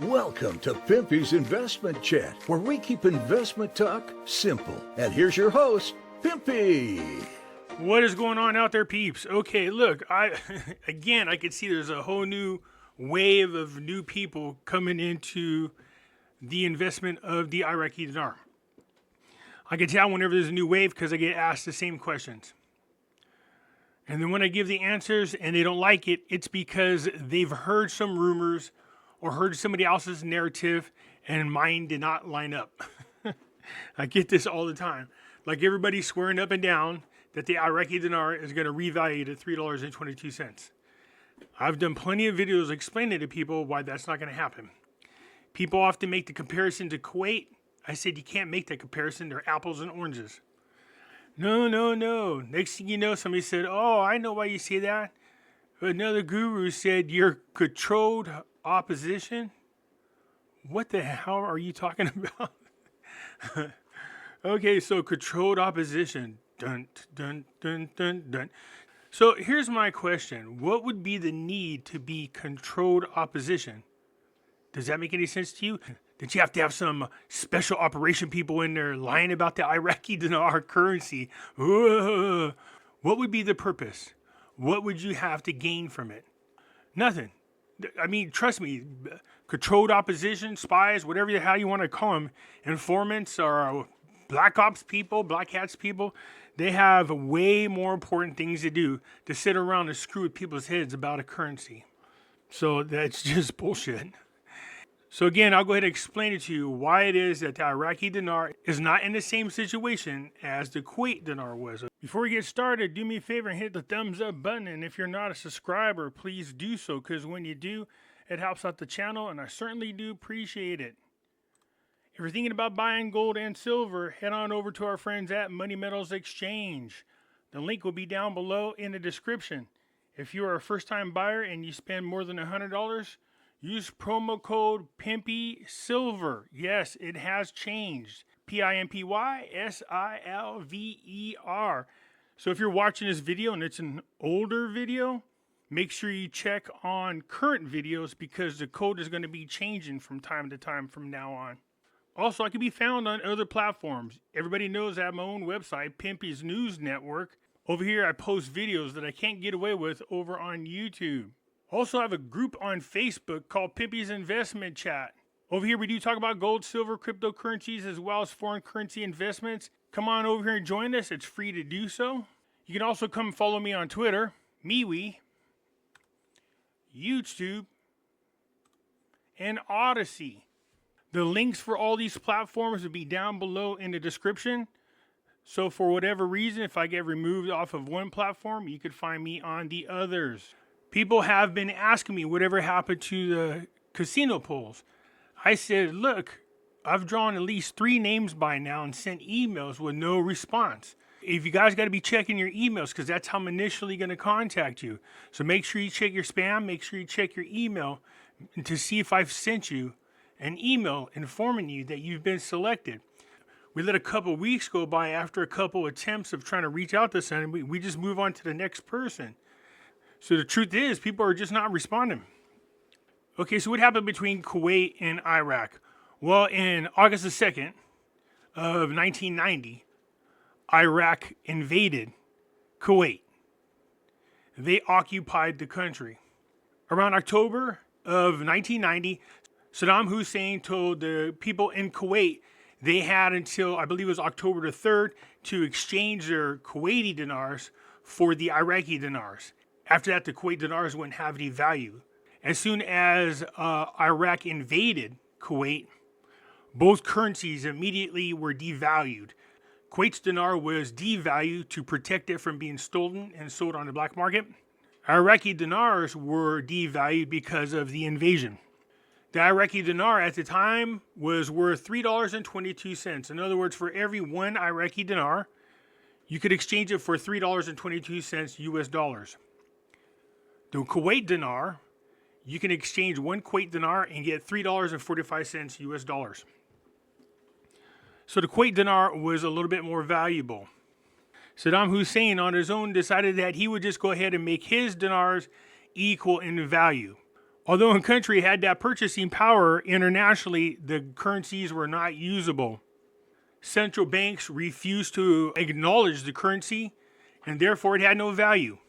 Welcome to Pimpy's Investment Chat, where we keep investment talk simple. And here's your host, Pimpy. What is going on out there, peeps? Okay, look, I could see there's a whole new wave of new people coming into the investment of the Iraqi dinar. I can tell whenever there's a new wave because I get asked the same questions. And then when I give the answers and they don't like it, it's because they've heard some rumors or heard somebody else's narrative and mine did not line up. I get this all the time. Like everybody's swearing up and down that the Iraqi dinar is going to revalue to $3.22. I've done plenty of videos explaining to people why that's not going to happen. People often make the comparison to Kuwait. I said you can't make that comparison. They're apples and oranges. No. Next thing you know, somebody said, oh, I know why you say that. Another guru said you're controlled opposition. What the hell are you talking about? Okay, so controlled opposition. Dun, dun, dun, dun, dun. So here's my question. What would be the need to be controlled opposition? Does that make any sense to you? Did you have to have some special operation people in there lying about the Iraqi dinar currency? What would be the purpose? What would you have to gain from it? Nothing. I mean, trust me, controlled opposition, spies, whatever the hell you want to call them, informants or black ops people, black hats people, they have way more important things to do to sit around and screw with people's heads about a currency. So that's just bullshit. So again, I'll go ahead and explain it to you why it is that the Iraqi dinar is not in the same situation as the Kuwait dinar was. Before we get started, do me a favor and hit the thumbs up button. And if you're not a subscriber, please do so, because when you do, it helps out the channel, and I certainly do appreciate it. If you're thinking about buying gold and silver, head on over to our friends at Money Metals Exchange. The link will be down below in the description. If you are a first-time buyer and you spend more than $100, use promo code Pimpy Silver. Yes, it has changed. PIMPY-SILVER. So if you're watching this video and it's an older video, make sure you check on current videos because the code is going to be changing from time to time from now on. Also, I can be found on other platforms. Everybody knows I have my own website, Pimpy's News Network. Over here, I post videos that I can't get away with over on YouTube. Also, I have a group on Facebook called Pimpy's Investment Chat. Over here, we do talk about gold, silver, cryptocurrencies, as well as foreign currency investments. Come on over here and join us. It's free to do so. You can also come follow me on Twitter, MeWe, YouTube, and Odyssey. The links for all these platforms will be down below in the description. So for whatever reason, if I get removed off of one platform, you could find me on the others. People have been asking me whatever happened to the casino polls. I said, look, I've drawn at least 3 names by now and sent emails with no response. If you guys got to be checking your emails, because that's how I'm initially going to contact you. So make sure you check your spam, make sure you check your email to see if I've sent you an email informing you that you've been selected. We let a couple weeks go by after a couple attempts of trying to reach out to someone. We just move on to the next person. So the truth is, people are just not responding. Okay, so what happened between Kuwait and Iraq? Well, in August the 2nd of 1990, Iraq invaded Kuwait. They occupied the country. Around October of 1990, Saddam Hussein told the people in Kuwait they had until, I believe it was October the 3rd, to exchange their Kuwaiti dinars for the Iraqi dinars. After that, the Kuwait dinars wouldn't have any value. As soon as Iraq invaded Kuwait, both currencies immediately were devalued. Kuwait's dinar was devalued to protect it from being stolen and sold on the black market. Iraqi dinars were devalued because of the invasion. The Iraqi dinar at the time was worth $3.22. In other words, for every one Iraqi dinar, you could exchange it for $3.22 US dollars. The Kuwait dinar, you can exchange one Kuwait dinar and get $3.45 US dollars. So the Kuwait dinar was a little bit more valuable. Saddam Hussein on his own decided that he would just go ahead and make his dinars equal in value. Although a country had that purchasing power internationally, the currencies were not usable. Central banks refused to acknowledge the currency, and therefore it had no value.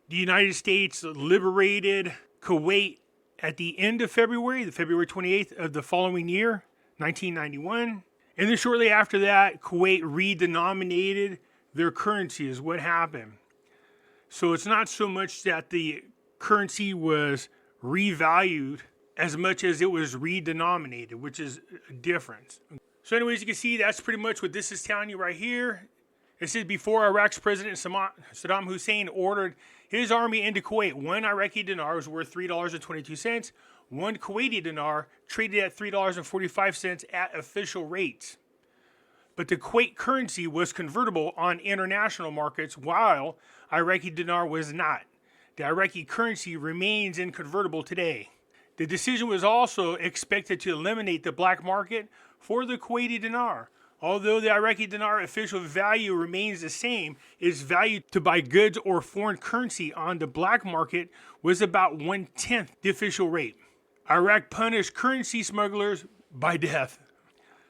The United States liberated Kuwait at the end of February, the February 28th of the following year, 1991. And then shortly after that, Kuwait redenominated their currency is what happened. So it's not so much that the currency was revalued as much as it was redenominated, which is a difference. So anyways, you can see that's pretty much what this is telling you right here. It says before Iraq's President Saddam Hussein ordered his army into Kuwait, one Iraqi dinar was worth $3.22. One Kuwaiti dinar traded at $3.45 at official rates. But the Kuwait currency was convertible on international markets while Iraqi dinar was not. The Iraqi currency remains inconvertible today. The decision was also expected to eliminate the black market for the Kuwaiti dinar. Although the Iraqi dinar official value remains the same, its value to buy goods or foreign currency on the black market was about 1/10 the official rate. Iraq punished currency smugglers by death.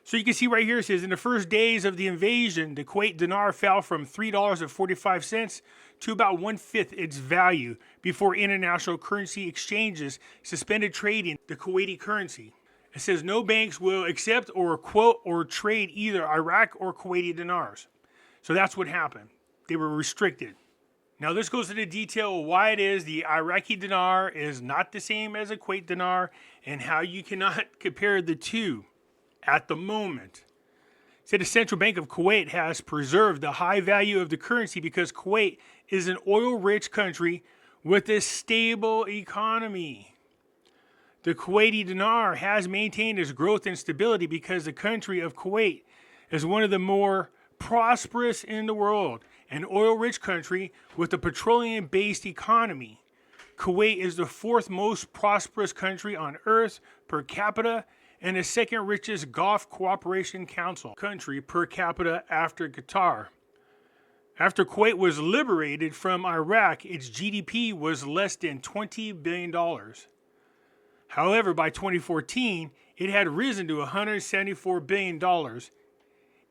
So you can see right here, it says, in the first days of the invasion, the Kuwait dinar fell from $3.45 to about 1/5 its value before international currency exchanges suspended trading the Kuwaiti currency. It says no banks will accept or quote or trade either Iraq or Kuwaiti dinars. So that's what happened. They were restricted. Now this goes into detail of why it is the Iraqi dinar is not the same as a Kuwait dinar and how you cannot compare the two at the moment. It said the Central Bank of Kuwait has preserved the high value of the currency because Kuwait is an oil-rich country with a stable economy. The Kuwaiti dinar has maintained its growth and stability because the country of Kuwait is one of the more prosperous in the world, an oil-rich country with a petroleum-based economy. Kuwait is the fourth most prosperous country on earth per capita and the second richest Gulf Cooperation Council country per capita after Qatar. After Kuwait was liberated from Iraq, its GDP was less than $20 billion. However, by 2014, it had risen to $174 billion.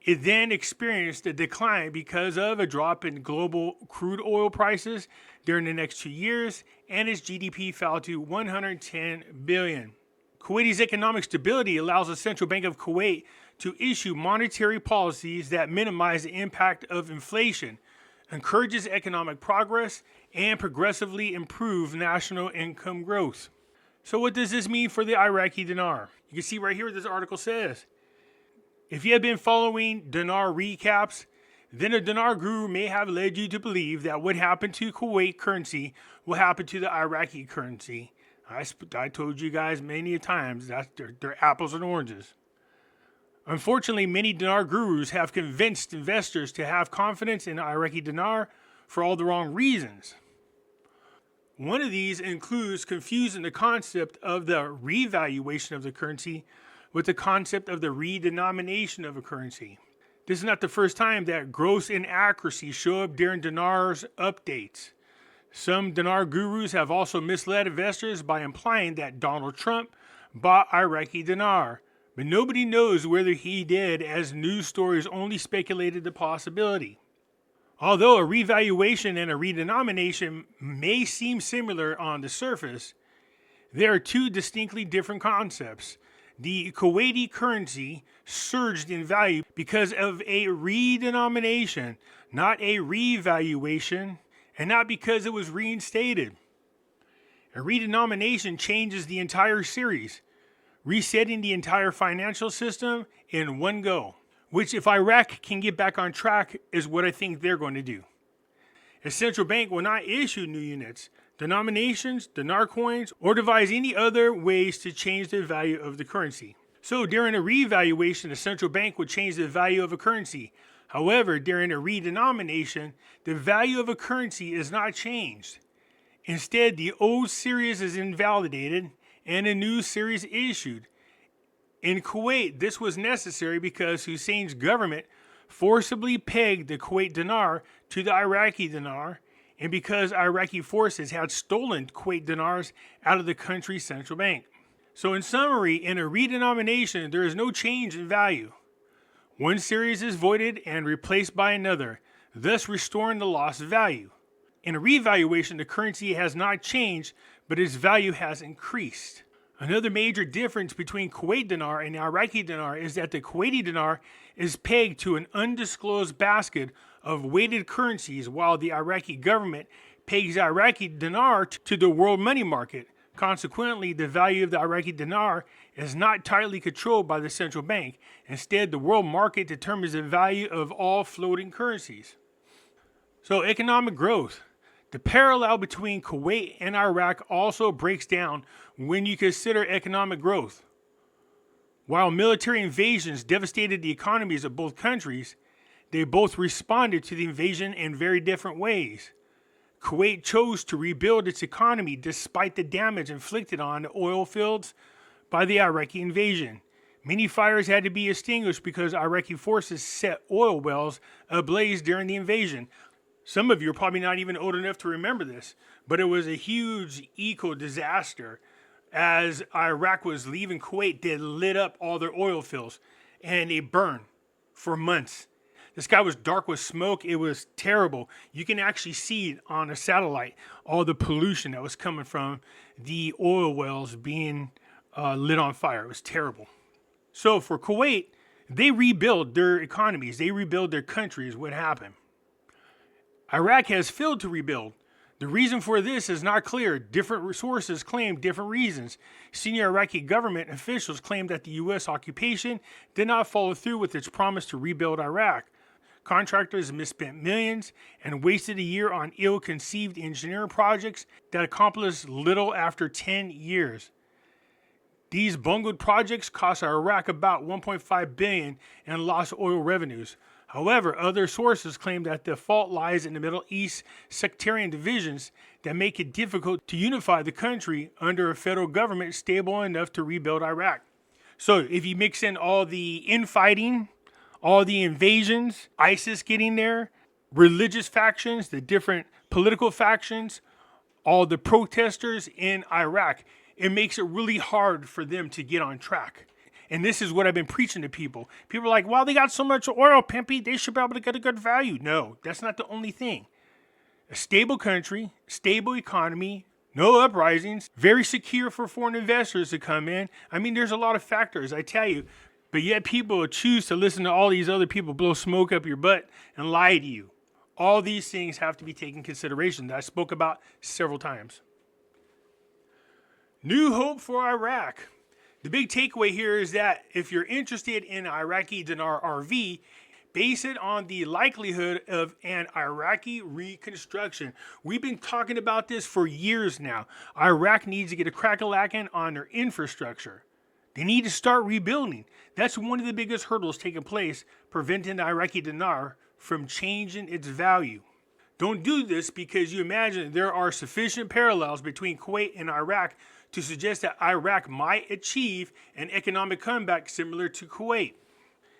It then experienced a decline because of a drop in global crude oil prices during the next 2 years, and its GDP fell to $110 billion. Kuwaiti's economic stability allows the Central Bank of Kuwait to issue monetary policies that minimize the impact of inflation, encourages economic progress, and progressively improve national income growth. So what does this mean for the Iraqi dinar? You can see right here what this article says. If you have been following dinar recaps, then a dinar guru may have led you to believe that what happened to Kuwait currency will happen to the Iraqi currency. I told you guys many times that they're apples and oranges. Unfortunately, many dinar gurus have convinced investors to have confidence in the Iraqi dinar for all the wrong reasons. One of these includes confusing the concept of the revaluation of the currency with the concept of the redenomination of a currency. This is not the first time that gross inaccuracies show up during dinar's updates. Some dinar gurus have also misled investors by implying that Donald Trump bought Iraqi dinar, but nobody knows whether he did, as news stories only speculated the possibility. Although a revaluation and a redenomination may seem similar on the surface, there are two distinctly different concepts. The Kuwaiti currency surged in value because of a redenomination, not a revaluation, and not because it was reinstated. A redenomination changes the entire series, resetting the entire financial system in one go, which if Iraq can get back on track is what I think they're going to do. A central bank will not issue new units, denominations, dinar coins, or devise any other ways to change the value of the currency. So during a revaluation, the central bank would change the value of a currency. However, during a redenomination, the value of a currency is not changed. Instead, the old series is invalidated and a new series issued. In Kuwait, this was necessary because Hussein's government forcibly pegged the Kuwait dinar to the Iraqi dinar and because Iraqi forces had stolen Kuwait dinars out of the country's central bank. So in summary, in a redenomination, there is no change in value. One series is voided and replaced by another, thus restoring the lost value. In a revaluation, the currency has not changed, but its value has increased. Another major difference between Kuwait dinar and Iraqi dinar is that the Kuwaiti dinar is pegged to an undisclosed basket of weighted currencies, while the Iraqi government pegs Iraqi dinar to the world money market. Consequently, the value of the Iraqi dinar is not tightly controlled by the central bank. Instead, the world market determines the value of all floating currencies. So, economic growth. The parallel between Kuwait and Iraq also breaks down when you consider economic growth. While military invasions devastated the economies of both countries, they both responded to the invasion in very different ways. Kuwait chose to rebuild its economy despite the damage inflicted on the oil fields by the Iraqi invasion. Many fires had to be extinguished because Iraqi forces set oil wells ablaze during the invasion. Some of you are probably not even old enough to remember this, but it was a huge eco disaster. As Iraq was leaving Kuwait, they lit up all their oil fields and they burned for months. The sky was dark with smoke. It was terrible. You can actually see on a satellite all the pollution that was coming from the oil wells being lit on fire. It was terrible. So for Kuwait, they rebuild their economies. They rebuild their countries. What happened? Iraq has failed to rebuild. The reason for this is not clear. Different sources claim different reasons. Senior Iraqi government officials claim that the U.S. occupation did not follow through with its promise to rebuild Iraq. Contractors misspent millions and wasted a year on ill-conceived engineering projects that accomplished little after 10 years. These bungled projects cost Iraq about $1.5 billion in lost oil revenues. However, other sources claim that the fault lies in the Middle East sectarian divisions that make it difficult to unify the country under a federal government stable enough to rebuild Iraq. So if you mix in all the infighting, all the invasions, ISIS getting there, religious factions, the different political factions, all the protesters in Iraq, it makes it really hard for them to get on track. And this is what I've been preaching to people. People are like, well, they got so much oil, Pimpy, they should be able to get a good value. No, that's not the only thing. A stable country, stable economy, no uprisings, very secure for foreign investors to come in. I mean, there's a lot of factors, I tell you. But yet people choose to listen to all these other people blow smoke up your butt and lie to you. All these things have to be taken into consideration that I spoke about several times. New hope for Iraq. The big takeaway here is that if you're interested in Iraqi dinar RV, base it on the likelihood of an Iraqi reconstruction. We've been talking about this for years now. Iraq needs to get a crack-a-lackin' on their infrastructure. They need to start rebuilding. That's one of the biggest hurdles taking place, preventing the Iraqi dinar from changing its value. Don't do this because you imagine there are sufficient parallels between Kuwait and Iraq to suggest that Iraq might achieve an economic comeback similar to Kuwait.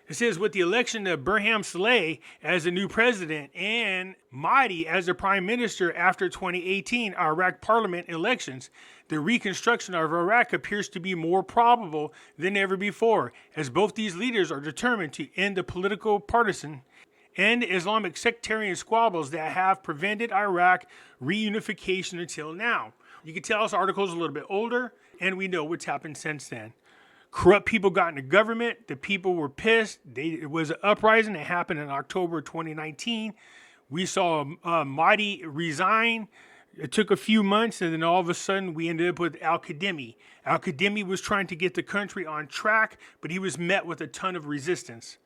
It says with the election of Barham Saleh as the new president and Mahdi as the prime minister after 2018 Iraq parliament elections, the reconstruction of Iraq appears to be more probable than ever before, as both these leaders are determined to end the political partisan and Islamic sectarian squabbles that have prevented Iraq reunification until now. You can tell this article is a little bit older, and we know what's happened since then. Corrupt people got into government. The people were pissed. It was an uprising that happened in October 2019. We saw Mahdi resign. It took a few months, and then all of a sudden, we ended up with Al-Qadimi. Al-Qadimi was trying to get the country on track, but he was met with a ton of resistance.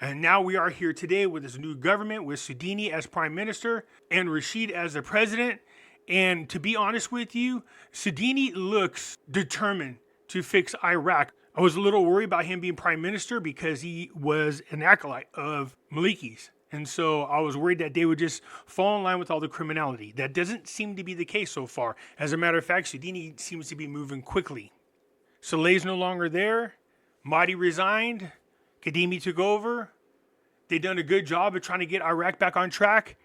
And now we are here today with this new government, with Soudini as prime minister and Rashid as the president. And to be honest with you, Soudini looks determined to fix Iraq. I was a little worried about him being prime minister because he was an acolyte of Maliki's. And so I was worried that they would just fall in line with all the criminality. That doesn't seem to be the case so far. As a matter of fact, Soudini seems to be moving quickly. Saleh's no longer there. Mahdi resigned. Qadimi took over. They've done a good job of trying to get Iraq back on track.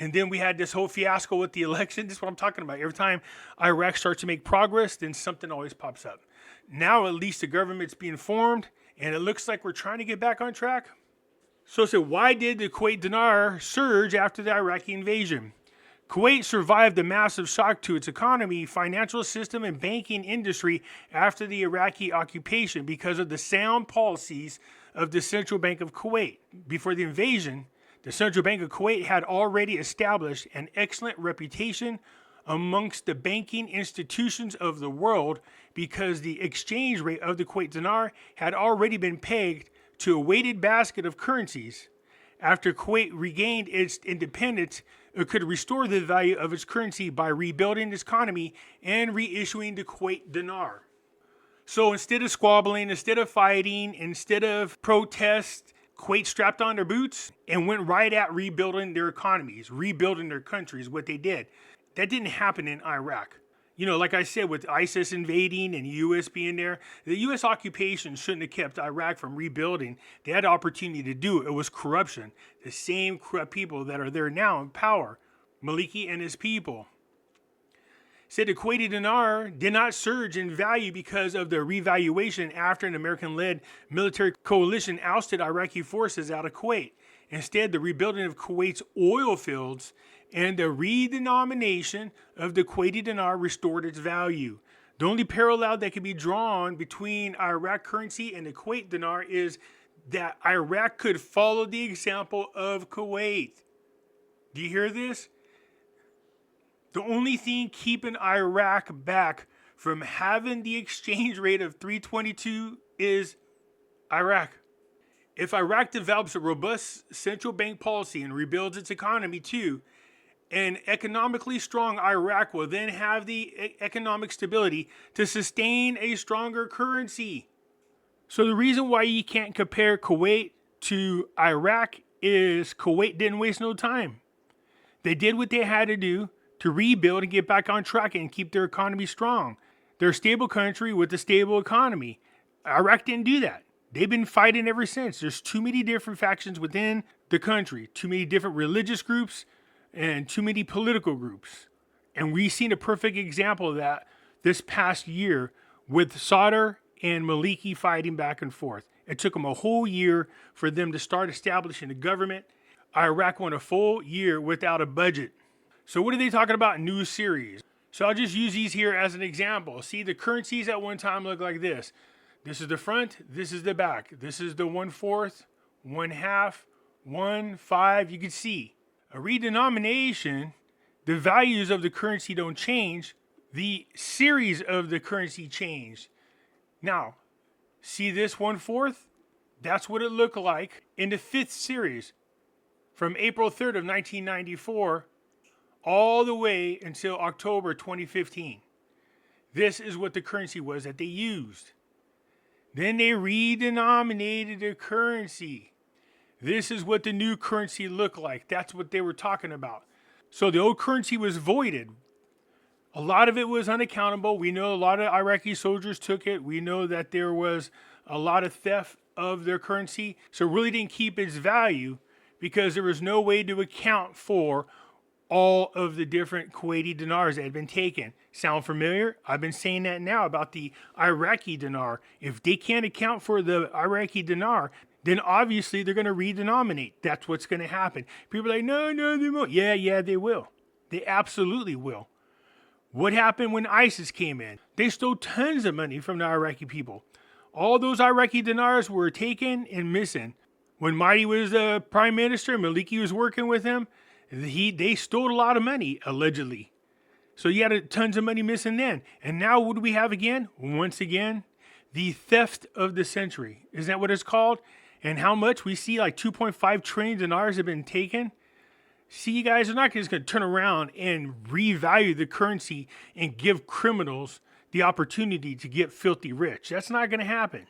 And then we had this whole fiasco with the election. This is what I'm talking about. Every time Iraq starts to make progress, then something always pops up. Now at least the government's being formed, and it looks like we're trying to get back on track. So why did the Kuwait dinar surge after the Iraqi invasion? Kuwait survived the massive shock to its economy, financial system, and banking industry after the Iraqi occupation because of the sound policies of the Central Bank of Kuwait. Before the invasion, the Central Bank of Kuwait had already established an excellent reputation amongst the banking institutions of the world because the exchange rate of the Kuwait dinar had already been pegged to a weighted basket of currencies. After Kuwait regained its independence, it could restore the value of its currency by rebuilding its economy and reissuing the Kuwait dinar. So instead of squabbling, instead of fighting, instead of protest, Kuwait strapped on their boots and went right at rebuilding their economies, rebuilding their countries, what they did. That didn't happen in Iraq. You know, like I said, with ISIS invading and the U.S. being there, the U.S. occupation shouldn't have kept Iraq from rebuilding. They had the opportunity to do it. It was corruption. The same corrupt people that are there now in power, Maliki and his people. Said the Kuwaiti dinar did not surge in value because of the revaluation after an American-led military coalition ousted Iraqi forces out of Kuwait. Instead, the rebuilding of Kuwait's oil fields and the redenomination of the Kuwaiti dinar restored its value. The only parallel that can be drawn between Iraq currency and the Kuwait dinar is that Iraq could follow the example of Kuwait. Do you hear this? The only thing keeping Iraq back from having the exchange rate of 322 is Iraq. If Iraq develops a robust central bank policy and rebuilds its economy too, an economically strong Iraq will then have the economic stability to sustain a stronger currency. So the reason why you can't compare Kuwait to Iraq is Kuwait didn't waste no time. They did what they had to do to rebuild and get back on track and keep their economy strong. They're a stable country with a stable economy. Iraq didn't do that. They've been fighting ever since. There's too many different factions within the country, too many different religious groups, and too many political groups. And we've seen a perfect example of that this past year with Sadr and Maliki fighting back and forth. It took them a whole year for them to start establishing a government. Iraq went a full year without a budget. So what are they talking about in new series? So I'll just use these here as an example. See, the currencies at one time look like this. This is the front, this is the back. This is the 1/4, 1/2, 1, 5, you can see. A redenomination, the values of the currency don't change. The series of the currency changed. Now, see this 1/4? That's what it looked like in the 5th series. From April 3rd of 1994 all the way until October 2015. This is what the currency was that they used. Then they redenominated the currency. This is what the new currency looked like. That's what they were talking about. So the old currency was voided. A lot of it was unaccountable. We know a lot of Iraqi soldiers took it. We know that there was a lot of theft of their currency. So it really didn't keep its value because there was no way to account for all of the different Kuwaiti dinars that had been taken. Sound familiar? I've been saying that now about the Iraqi dinar. If they can't account for the Iraqi dinar, then obviously they're going to redenominate. That's what's going to happen. People are like, no, they won't. Yeah, they will. They absolutely will. What happened when ISIS came in? They stole tons of money from the Iraqi people. All those Iraqi dinars were taken and missing. When Mahdi was the prime minister, Maliki was working with him, they stole a lot of money, allegedly. So you had tons of money missing then. And now what do we have again? Once again, the theft of the century. Isn't that what it's called? And how much? We see like 2.5 trillion dinars have been taken. See, you guys are not just going to turn around and revalue the currency and give criminals the opportunity to get filthy rich. That's not going to happen.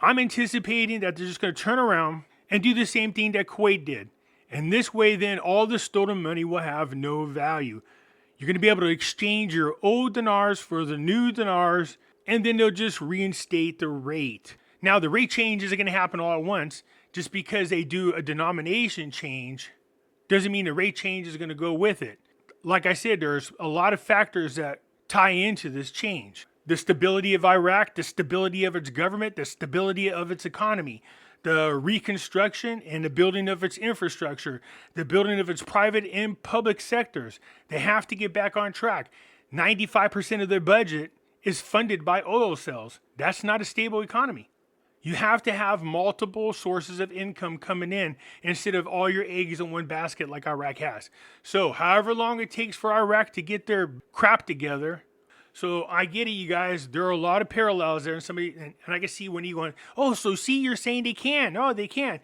I'm anticipating that they're just going to turn around and do the same thing that Kuwait did. And this way, then, all the stolen money will have no value. You're going to be able to exchange your old dinars for the new dinars, and then they'll just reinstate the rate. Now, the rate change isn't going to happen all at once. Just because they do a denomination change doesn't mean the rate change is going to go with it. Like I said, there's a lot of factors that tie into this change. The stability of Iraq, the stability of its government, the stability of its economy, the reconstruction and the building of its infrastructure, the building of its private and public sectors. They have to get back on track. 95% of their budget is funded by oil sales. That's not a stable economy. You have to have multiple sources of income coming in instead of all your eggs in one basket like Iraq has. So however long it takes for Iraq to get their crap together. So I get it, you guys. There are a lot of parallels there. And I can see when you going, oh, so see, you're saying they can. No, they can't.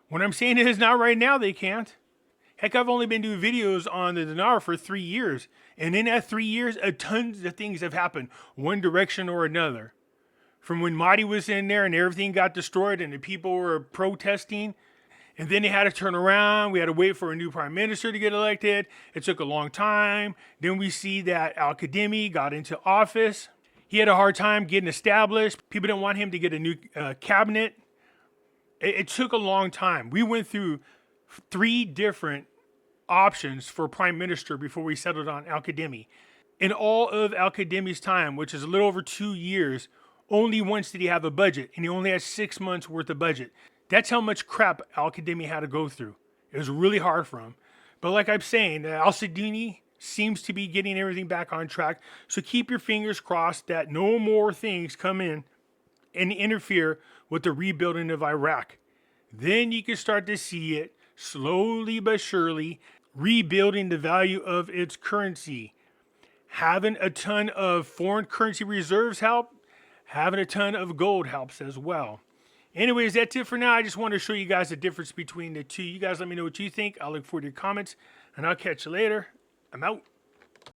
What I'm saying is now right now they can't. Heck, I've only been doing videos on the dinar for 3 years. And in that 3 years, tons of things have happened, one direction or another. From when Mahdi was in there and everything got destroyed and the people were protesting, and then they had to turn around. We had to wait for a new prime minister to get elected. It took a long time. Then we see that Al-Kadhimi got into office. He had a hard time getting established. People didn't want him to get a new cabinet. It took a long time. We went through 3 different options for prime minister before we settled on Al-Kadhimi. In all of Al-Kadhimi's time, which is a little over 2 years, only once did he have a budget, and he only had 6 months worth of budget. That's how much crap Al-Kadhimi had to go through. It was really hard for him. But like I'm saying, Al-Sadini seems to be getting everything back on track. So keep your fingers crossed that no more things come in and interfere with the rebuilding of Iraq. Then you can start to see it slowly but surely rebuilding the value of its currency. Having a ton of foreign currency reserves help. Having a ton of gold helps as well. Anyways, that's it for now. I just wanted to show you guys the difference between the two. You guys let me know what you think. I'll look forward to your comments, and I'll catch you later. I'm out.